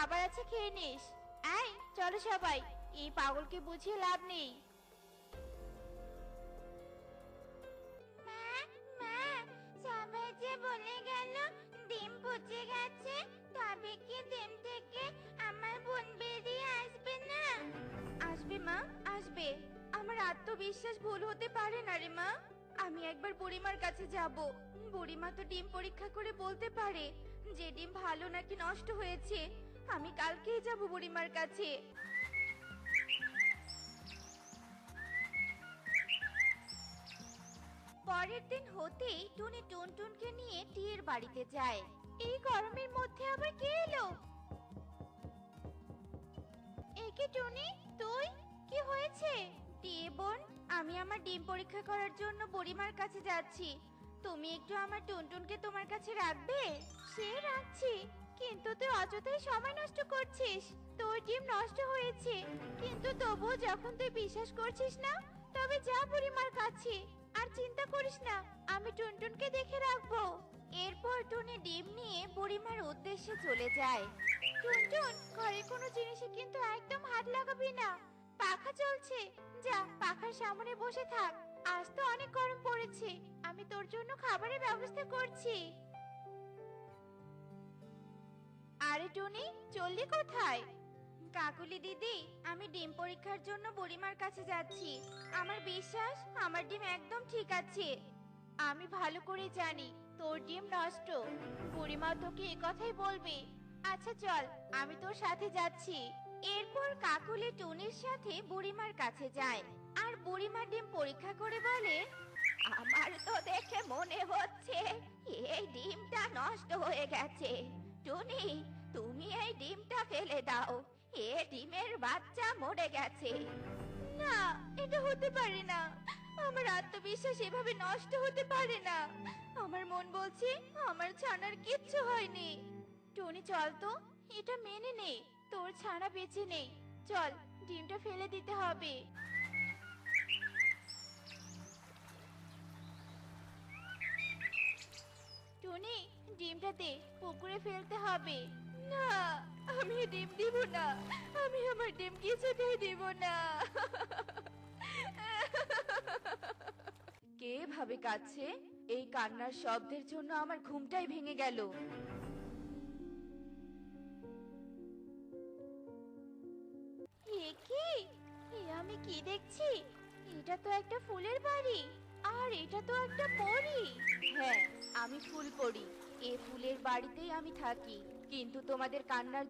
খাবার আছে, খেয়ে নিস। আয় চলো সবাই, এই পাগলকে বুঝিয়ে লাভ নেই। মা, মা, সবাই যে বলে গেল ডিম পচে গেছে, তবে কি ডিম থেকে আমার বোন বেরিয়ে আসবে না? আসবে মা, আসবে। আমার আত্মবিশ্বাস ভুল হতে পারে না রে মা। আমি একবার বুড়িমার কাছে যাব। বুড়িমা তো ডিম পরীক্ষা করে বলতে পারে যে ডিম ভালো নাকি নষ্ট হয়েছে। আমি কালকেই যাব বুড়িমার কাছে। পরের দিন হতেই টুনি টুনটুনকে নিয়ে টিয়ের বাড়িতে যায়। এই গরমের মধ্যে আবার কে এলো? একে টুনি, তুই? কি হয়েছে? টিয়ে বোন, আমি আমার ডিম পরীক্ষা করার জন্য বুড়িমার কাছে যাচ্ছি। তুমি একটু আমার টুনটুনকে তোমার কাছে রাখবে? সে রাখছি, কিন্তু তুই অযথাই সময় নষ্ট করছিস। তোর ডিম নষ্ট হয়েছে, কিন্তু তবুও যখন তুই বিশ্বাস করছিস না, তবে যা বুড়িমার কাছে। আর চিন্তা করিস না, আমি টুনটুনকে দেখে রাখবো। এরপর টুনি ডিম নিয়ে বুড়িমার উদ্দেশ্যে চলে যায়। টুনটুন, ঘরের কোনো জিনিসে কিন্তু একদম হাত লাগাবি না। পাখা চলছে, যা পাখার সামনে বসে থাক। আজ তো অনেক গরম পড়েছে, আমি তোর জন্য খাবারের ব্যবস্থা করছি। আরে টুনি, চললি কোথায়? কাকুলি দিদি, আমি ডিম পরীক্ষার জন্য বুড়িমার কাছে যাচ্ছি। আমার বিশ্বাস আমার ডিম একদম ঠিক আছে। আমি ভালো করে জানি তোর ডিম নষ্ট। বুড়িমা তোকে এ কথাই বলবে। আচ্ছা চল, আমি তোর সাথে যাচ্ছি। এরপর কাকুলি টুনির সাথে বুড়িমার কাছে যায়। আর বুড়িমা ডিম পরীক্ষা করে বলে, আমার তো দেখে মনে হচ্ছে এই ডিমটা নষ্ট হয়ে গেছে। টুনি, তুমি এই ডিমটা ফেলে দাও। এ ডিমের বাচ্চা মরে গেছে। না, এটা হতে পারে না। আমার আত্মবিশ্বাস এভাবে নষ্ট হতে পারে না। আমার মন বলছে আমার ছানার কিচ্ছু হয়নি। টনি চল তো, এটা মেনে নে, তোর ছানা বেঁচে নেই। চল, ডিমটা ফেলে দিতে হবে। টনি, ডিমটা দে, পুকুরে ফেলতে হবে। না, আমি ডিম দিব না। আমি আমার ডিম কিছুতেই দিব না। কে ভাবে কাঁদছে? এই কান্নার শব্দের জন্য আমার ঘুমটাই ভেঙে গেল। এ কি? এ আমি কি দেখছি? এটা তো একটা ফুলের বাড়ি, আর এটা তো একটা পরী। হ্যাঁ, আমি ফুল পরী। এ ফুলের বাড়িতেই আমি থাকি, কিন্তু তোমাদের কান্নার